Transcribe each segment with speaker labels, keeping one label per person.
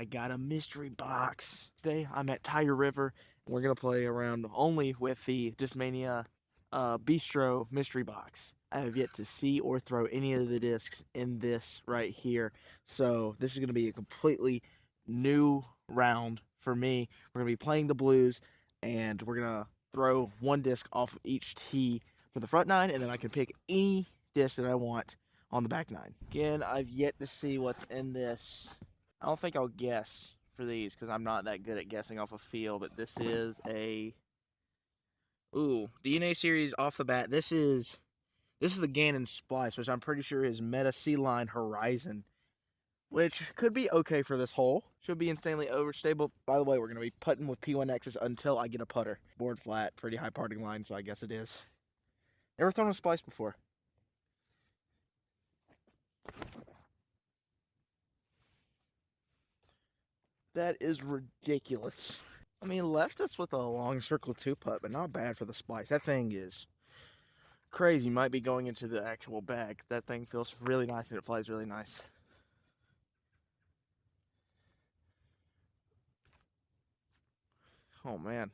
Speaker 1: I got a mystery box. Today I'm at Tiger River and we're gonna play around only with the Discmania Bistro mystery box. I have yet to see or throw any of the discs in this right here. So this is gonna be a completely new round for me. We're gonna be playing the blues and we're gonna throw one disc off of each tee for the front nine, and then I can pick any disc that I want on the back nine. Again, I've yet to see what's in this. I don't think I'll guess for these because I'm not that good at guessing off a feel, but this is a DNA series off the bat. This is the Ganon Splice, which I'm pretty sure is Meta Sea Line Horizon, which could be okay for this hole. Should be insanely overstable. By the way, we're going to be putting with P1X's until I get a putter. Board flat, pretty high parting line, so I guess it is. Never thrown a splice before. That is ridiculous. I mean, left us with a long circle 2-putt, but not bad for the splice. That thing is crazy. Might be going into the actual bag. That thing feels really nice and it flies really nice. Oh man.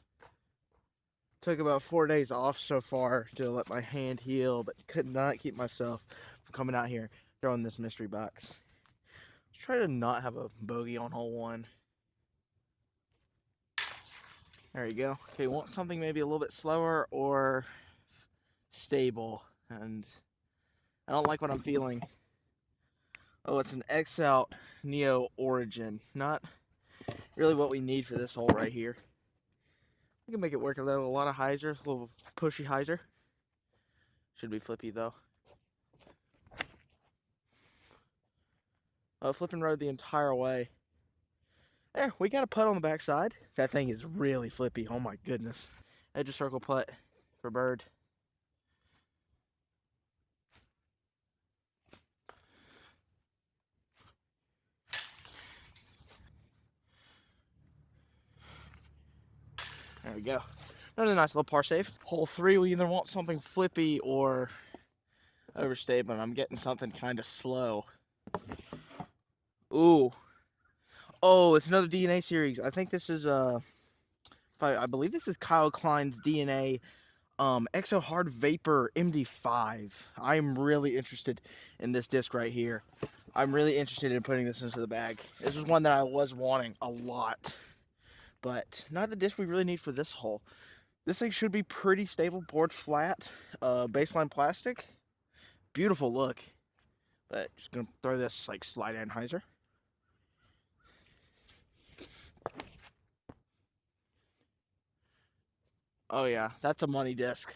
Speaker 1: Took about 4 days off so far to let my hand heal, but could not keep myself from coming out here throwing this mystery box. Let's try to not have a bogey on hole 1. There you go. Okay, want something maybe a little bit slower or stable, and I don't like what I'm feeling. Oh, it's an X-Out Neo Origin. Not really what we need for this hole right here. We can make it work a little. A lot of hyzer, a little pushy hyzer. Should be flippy though. Flipping road the entire way. There, we got a putt on the backside. That thing is really flippy. Oh my goodness. Edge of circle putt for bird. There we go. Another nice little par save. Hole 3, we either want something flippy or overstable, and I'm getting something kind of slow. Ooh. Oh, it's another DNA series. I think this is I believe this is Kyle Klein's DNA Exo Hard Vapor MD5. I'm really interested in this disc right here. I'm really interested in putting this into the bag. This is one that I was wanting a lot, but not the disc we really need for this hole. This thing should be pretty stable, board flat, baseline plastic. Beautiful look. But just gonna throw this like slide and hyzer. Oh yeah, that's a money disc.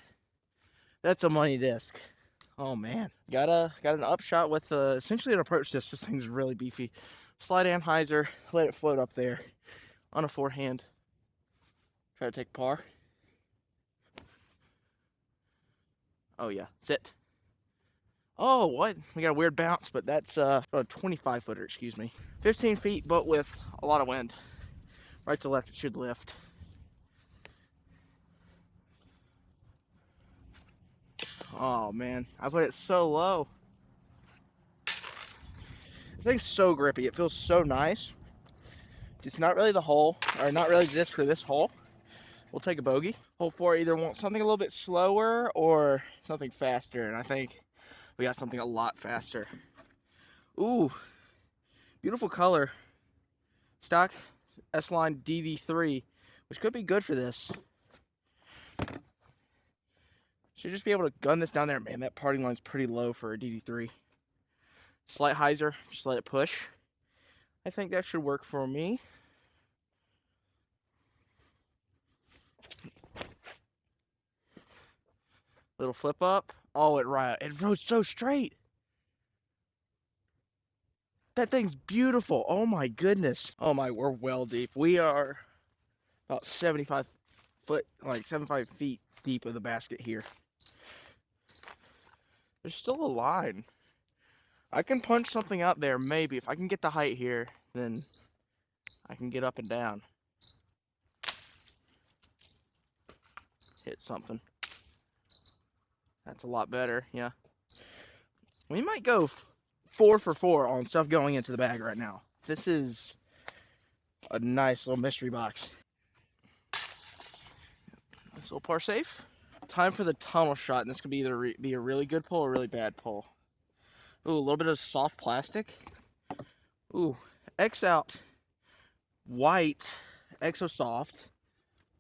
Speaker 1: That's a money disc. Oh man, got an upshot with essentially an approach disc. This thing's really beefy. Slide and hyzer, let it float up there on a forehand. Try to take par. Oh yeah, sit. Oh, what? We got a weird bounce, but that's a 25 footer, excuse me. 15 feet, but with a lot of wind. Right to left, it should lift. Oh man, I put it so low. The thing's so grippy, it feels so nice. It's not really the hole, or not really just for this hole. We'll take a bogey. Hole 4 either wants something a little bit slower or something faster, and I think we got something a lot faster. Ooh, beautiful color. Stock S-Line DV3, which could be good for this. Should just be able to gun this down there. Man, that parting line's pretty low for a DD3. Slight hyzer, just let it push. I think that should work for me. Little flip up. Oh, it rode so straight. That thing's beautiful. Oh my goodness. Oh my, we're well deep. We are about 75 feet deep of the basket here. There's still a line. I can punch something out there, maybe. If I can get the height here, then I can get up and down. Hit something. That's a lot better, yeah. We might go 4 for 4 on stuff going into the bag right now. This is a nice little mystery box. This little par safe. Time for the tunnel shot, and this could be either be a really good pull or a really bad pull. Ooh, a little bit of soft plastic. Ooh, X out white Exo Soft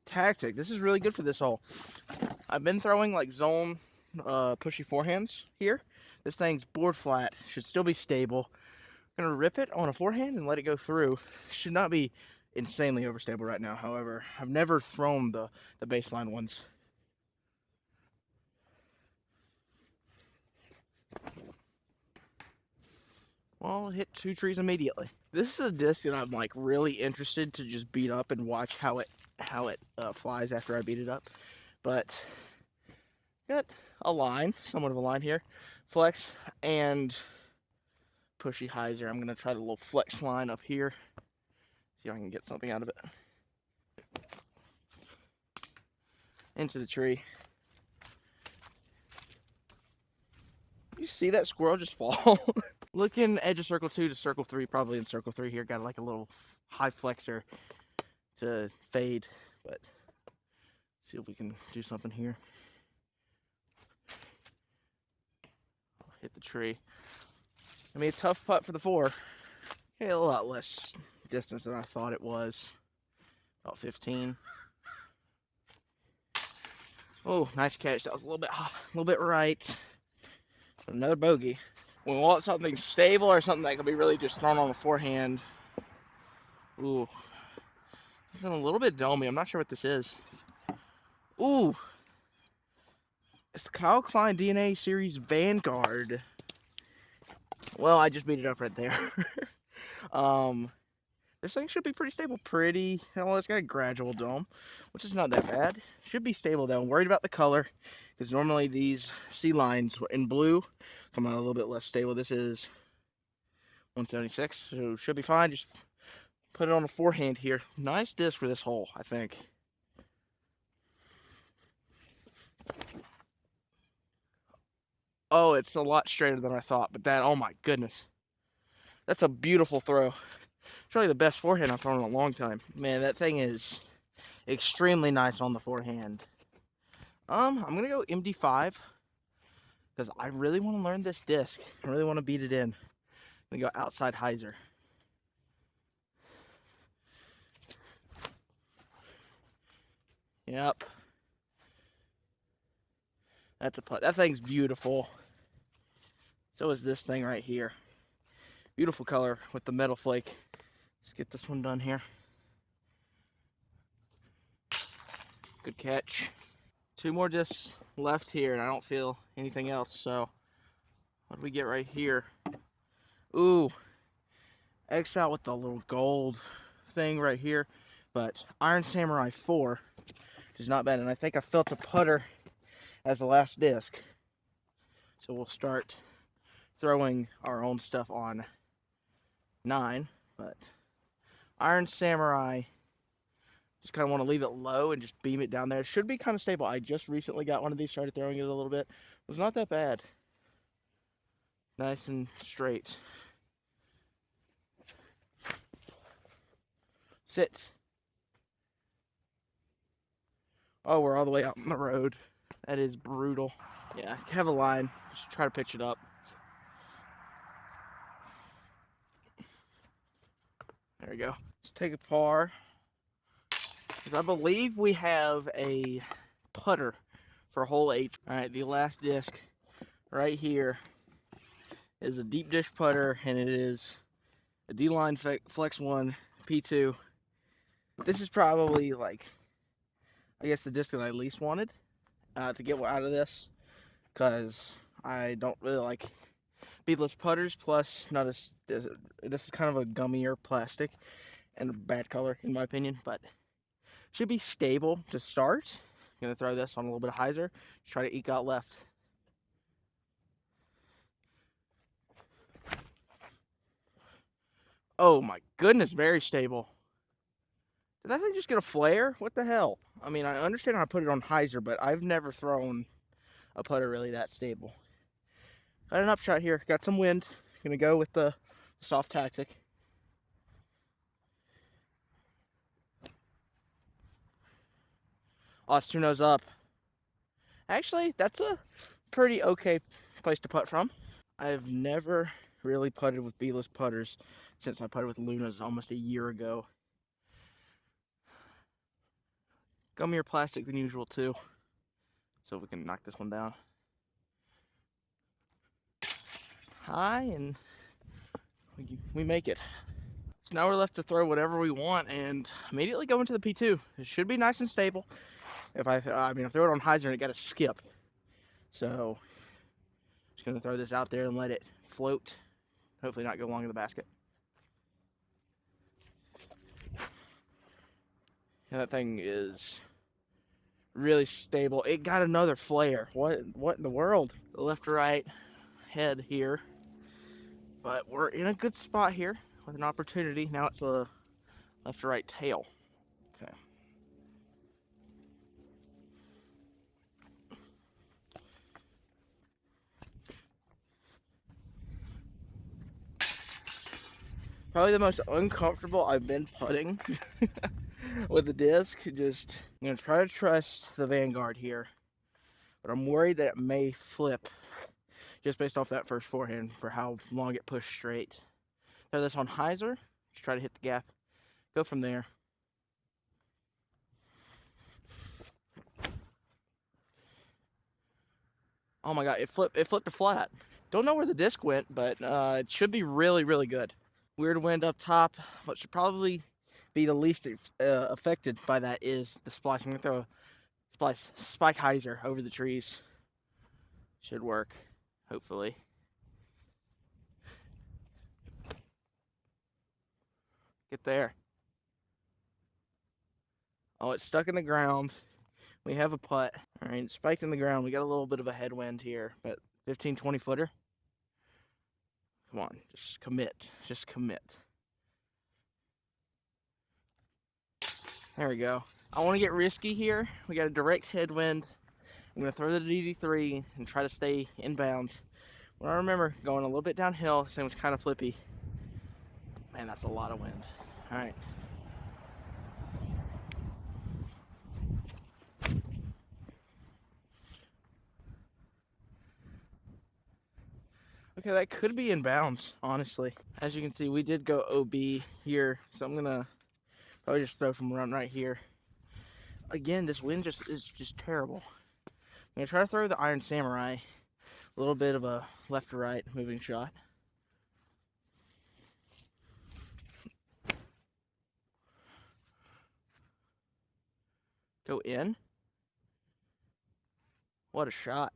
Speaker 1: Tactic. This is really good for this hole. I've been throwing like zone pushy forehands here. This thing's board flat, should still be stable. I'm gonna rip it on a forehand and let it go through. Should not be insanely overstable right now. However, I've never thrown the baseline ones. Well, hit 2 trees immediately. This is a disc that I'm like really interested to just beat up and watch how it flies after I beat it up. But got a line, somewhat of a line here, flex and pushy hyzer. I'm gonna try the little flex line up here. See if I can get something out of it. Into the tree. You see that squirrel just fall? Looking edge of circle 2 to circle 3, probably in circle 3 here. Got like a little high flexor to fade, but see if we can do something here. Hit the tree. I mean, a tough putt for the 4. Okay, a lot less distance than I thought it was. About 15. Oh, nice catch. That was a little bit right. Another bogey. We want something stable or something that can be really just thrown on the forehand. Ooh. It's a little bit domey. I'm not sure what this is. Ooh. It's the Kyle Klein DNA Series Vanguard. Well, I just beat it up right there. This thing should be pretty stable. Well, it's got a gradual dome, which is not that bad. Should be stable though. I'm worried about the color, because normally these C lines in blue come out a little bit less stable. This is 176, so should be fine. Just put it on a forehand here. Nice disc for this hole, I think. Oh, it's a lot straighter than I thought, but that, oh my goodness. That's a beautiful throw. It's probably the best forehand I've thrown in a long time. Man, that thing is extremely nice on the forehand. I'm gonna go MD5 because I really want to learn this disc. I really want to beat it in. I'm gonna go outside hyzer. Yep. That's a putt. That thing's beautiful. So is this thing right here. Beautiful color with the metal flake. Let's get this one done here. Good catch. 2 more discs left here, and I don't feel anything else. So, what do we get right here? Ooh, X out with the little gold thing right here. But Iron Samurai 4 is not bad, and I think I felt a putter as the last disc. So we'll start throwing our own stuff on 9, but Iron Samurai, just kind of want to leave it low and just beam it down there. It should be kind of stable. I just recently got one of these, started throwing it a little bit. It was not that bad. Nice and straight. Sit. Oh, we're all the way out on the road. That is brutal. Yeah, have a line. Just try to pitch it up. There we go. Let's take a par. Because I believe we have a putter for hole 8. Alright, the last disc right here is a deep dish putter, and it is a D-Line Flex 1 P2. This is probably like, I guess, the disc that I least wanted to get out of this, because I don't really like beadless putters. Plus, this is kind of a gummier plastic and a bad color in my opinion, but should be stable to start. I'm gonna throw this on a little bit of hyzer, try to eke out left. Oh my goodness, very stable. Did that thing just get a flare? What the hell? I mean, I understand how to put it on hyzer, but I've never thrown a putter really that stable. Got an upshot here. Got some wind. Gonna go with the soft tactic. Us 2 nose up. Actually, that's a pretty okay place to putt from. I've never really putted with beadless putters since I putted with Lunas almost a year ago. Gummier plastic than usual too. So we can knock this one down. High, and we make it. So now we're left to throw whatever we want and immediately go into the P2. It should be nice and stable. If I throw it on hyzer and it got to skip. So just gonna throw this out there and let it float. Hopefully not go long in the basket. And that thing is really stable. It got another flare. What in the world? The left to right head here. But we're in a good spot here with an opportunity. Now it's a left to right tail. Okay. Probably the most uncomfortable I've been putting with the disc. I'm gonna try to trust the Vanguard here, but I'm worried that it may flip just based off that first forehand for how long it pushed straight. Throw this on hyzer, just try to hit the gap, go from there. Oh my god, it flipped to flat. Don't know where the disc went, but it should be really, really good. Weird wind up top. What should probably be the least affected by that is the splice. I'm gonna throw a splice spike hyzer over the trees. Should work, hopefully. Get there. Oh, it's stuck in the ground. We have a putt. All right, it's spiked in the ground. We got a little bit of a headwind here, but 15, 20 footer. Come on, just commit. Just commit. There we go. I want to get risky here. We got a direct headwind. I'm going to throw the DD3 and try to stay inbounds. Well, I remember going a little bit downhill. This thing was kind of flippy. Man, that's a lot of wind. All right. Okay, that could be in bounds, honestly. As you can see, we did go OB here, so I'm gonna probably just throw from around right here. Again, this wind is just terrible. I'm gonna try to throw the Iron Samurai, a little bit of a left to right moving shot. Go in. What a shot.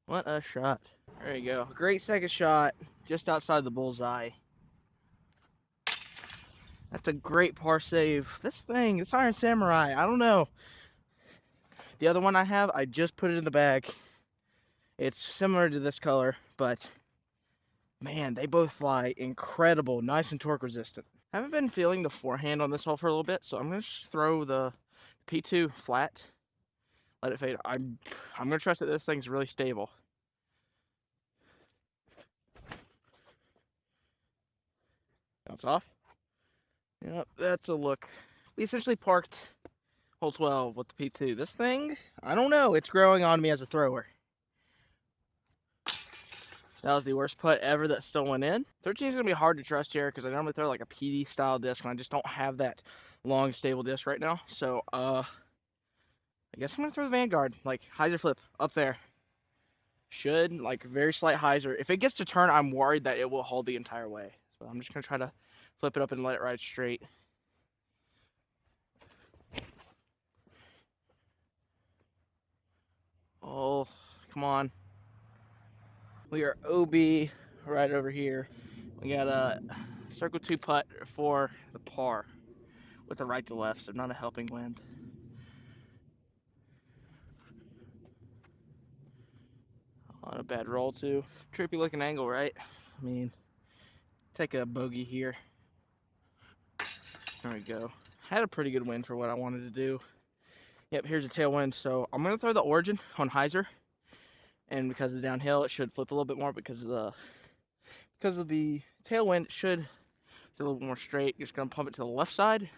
Speaker 1: What a shot. There you go. Great second shot, just outside the bullseye. That's a great par save. This Iron Samurai, I don't know. The other one I have, I just put it in the bag. It's similar to this color, but man, they both fly incredible, nice and torque resistant. I haven't been feeling the forehand on this hole for a little bit, so I'm gonna just throw the P2 flat, let it fade. I'm gonna trust that this thing's really stable. Bounce off. Yep, that's a look. We essentially parked hole 12 with the P2. This thing, I don't know, it's growing on me as a thrower. That was the worst putt ever that still went in. 13 is going to be hard to trust here because I normally throw like a PD style disc and I just don't have that long stable disc right now. So I guess I'm going to throw the Vanguard, like hyzer flip up there. Should, like very slight hyzer. If it gets to turn, I'm worried that it will hold the entire way. So I'm just going to try to flip it up and let it ride straight. Oh, come on. We are OB right over here. We got a circle 2 putt for the par with the right to left, so not a helping wind. On a bad roll too. Trippy looking angle, right? I mean, take a bogey here. There we go. Had a pretty good wind for what I wanted to do. Yep, here's a tailwind. So I'm gonna throw the Origin on hyzer, and because of the downhill, it should flip a little bit more because of the tailwind. It's a little bit more straight. You're just gonna pump it to the left side.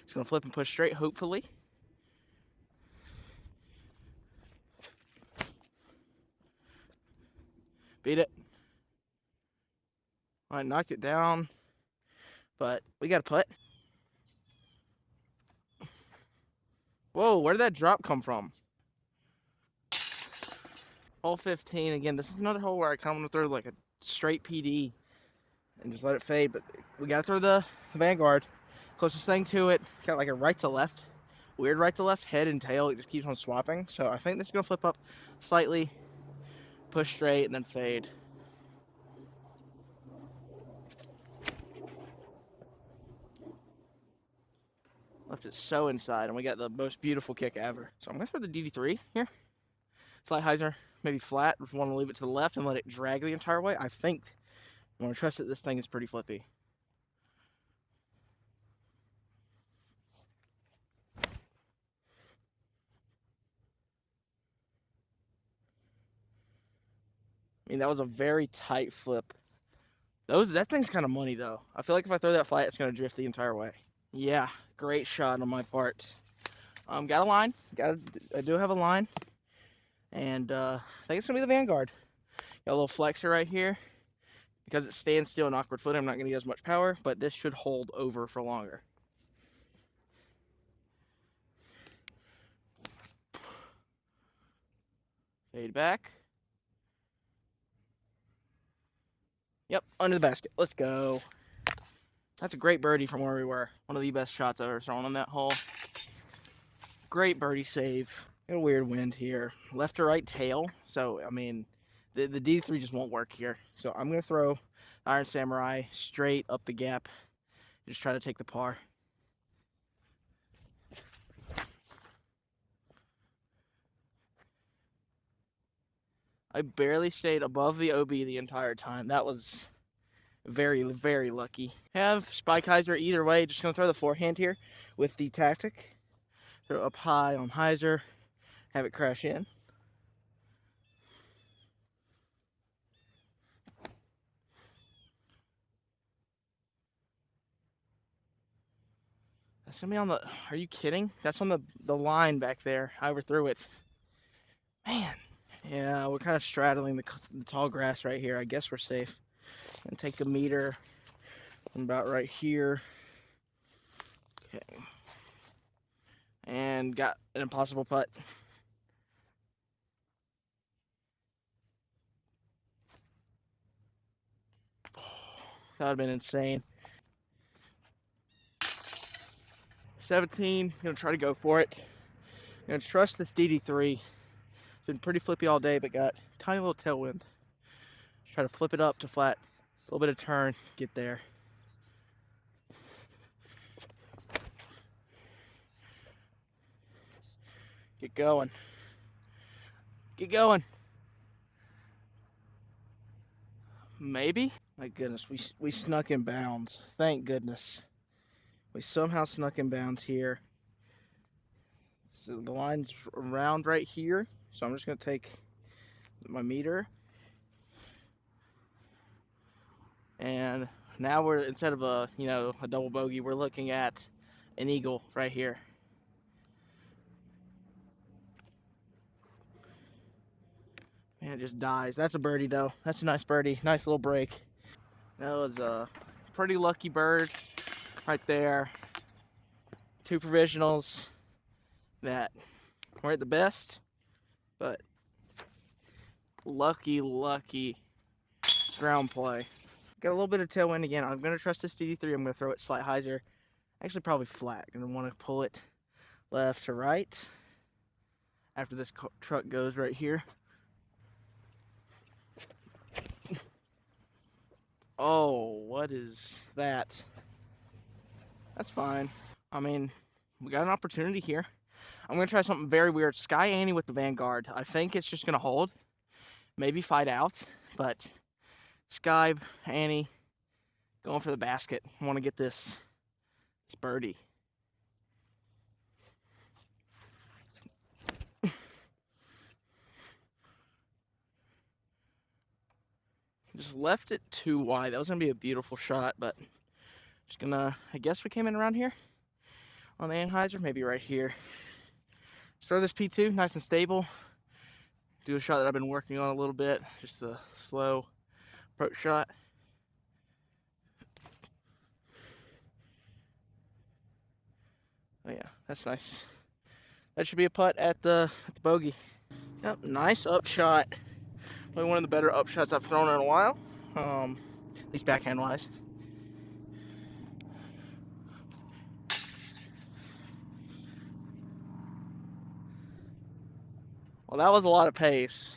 Speaker 1: It's gonna flip and push straight, hopefully. Beat it. I knocked it down, but we got a putt. Whoa, where did that drop come from? Hole 15. Again, this is another hole where I kind of want to throw like a straight PD and just let it fade, but we got to throw the Vanguard. Closest thing to it, got like a right to left. Weird right to left, head and tail. It just keeps on swapping. So I think this is going to flip up slightly, push straight, and then fade. Left it so inside, and we got the most beautiful kick ever. So I'm going to throw the DD3 here. Slight hyzer, maybe flat. If you want to leave it to the left and let it drag the entire way, I think I want to trust that this thing is pretty flippy. I mean, that was a very tight flip. That thing's kind of money, though. I feel like if I throw that flat, it's going to drift the entire way. Yeah, great shot on my part. Got a line. I do have a line. And I think it's going to be the Vanguard. Got a little flexor right here. Because it stands still in awkward footing, I'm not going to get as much power, but this should hold over for longer. Fade back. Yep, under the basket. Let's go. That's a great birdie from where we were. One of the best shots I've ever thrown on that hole. Great birdie save. Got a weird wind here. Left to right tail. So, I mean, the D3 just won't work here. So I'm going to throw Iron Samurai straight up the gap. Just try to take the par. I barely stayed above the OB the entire time. That was very, very lucky. Have Spike Hyzer either way. Just going to throw the forehand here with the tactic. Throw up high on Hyzer. Have it crash in. That's going to be on the... Are you kidding? That's on the line back there. I overthrew it. Man. Yeah, we're kind of straddling the tall grass right here. I guess we're safe. And take the meter from about right here. Okay. And got an impossible putt. That would have been insane. 17, gonna try to go for it. Gonna trust this DD3. It's been pretty flippy all day, but got a tiny little tailwind. Try to flip it up to flat. A little bit of turn, get there. Get going. Get going. Maybe? My goodness, we snuck in bounds. Thank goodness. We somehow snuck in bounds here. So the line's around right here. So I'm just going to take my meter. And now we're, instead of a double bogey, we're looking at an eagle right here. And it just dies. That's a birdie, though. That's a nice birdie. Nice little break. That was a pretty lucky bird right there. 2 provisionals that weren't the best, but lucky ground play. Got a little bit of tailwind again. I'm going to trust this DD3. I'm going to throw it slight hyzer. Actually, probably flat. Going to want to pull it left to right after this truck goes right here. Oh, what is that? That's fine. I mean, we got an opportunity here. I'm going to try something very weird. Sky Annie with the Vanguard. I think it's just going to hold. Maybe fight out. But Sky Annie going for the basket. I want to get this birdie. Just left it too wide. That was going to be a beautiful shot, but just going to, I guess we came in around here on the Anheuser, maybe right here. Just throw this P2, nice and stable. do a shot that I've been working on a little bit, just a slow approach shot. Oh yeah, that's nice. That should be a putt at the bogey. Yep, nice upshot. Probably one of the better upshots I've thrown in a while, at least backhand wise. Well, that was a lot of pace,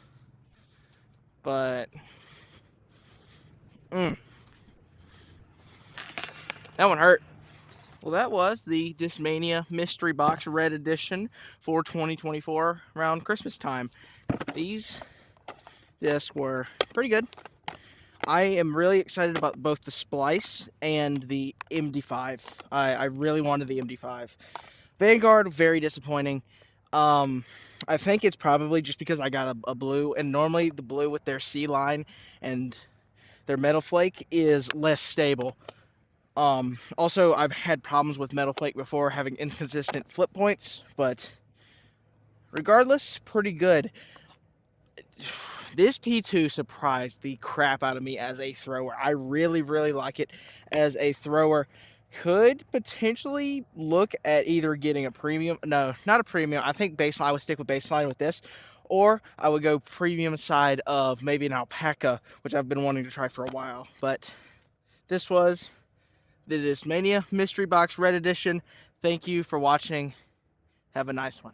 Speaker 1: but that one hurt. Well, that was the Discmania Mystery Box Red Edition for 2024 around Christmas time. These discs were pretty good. I am really excited about both the Splice and the MD5. I really wanted the MD5. Vanguard, very disappointing. I think it's probably just because I got a blue, and normally the blue with their C line and their metal flake is less stable. Also, I've had problems with metal flake before, having inconsistent flip points, but regardless, pretty good. This P2 surprised the crap out of me as a thrower. I really, really like it as a thrower. Could potentially look at either getting a premium. No, not a premium. I think baseline. I would stick with baseline with this. Or I would go premium side of maybe an alpaca, which I've been wanting to try for a while. But this was the Discmania Mystery Box Red Edition. Thank you for watching. Have a nice one.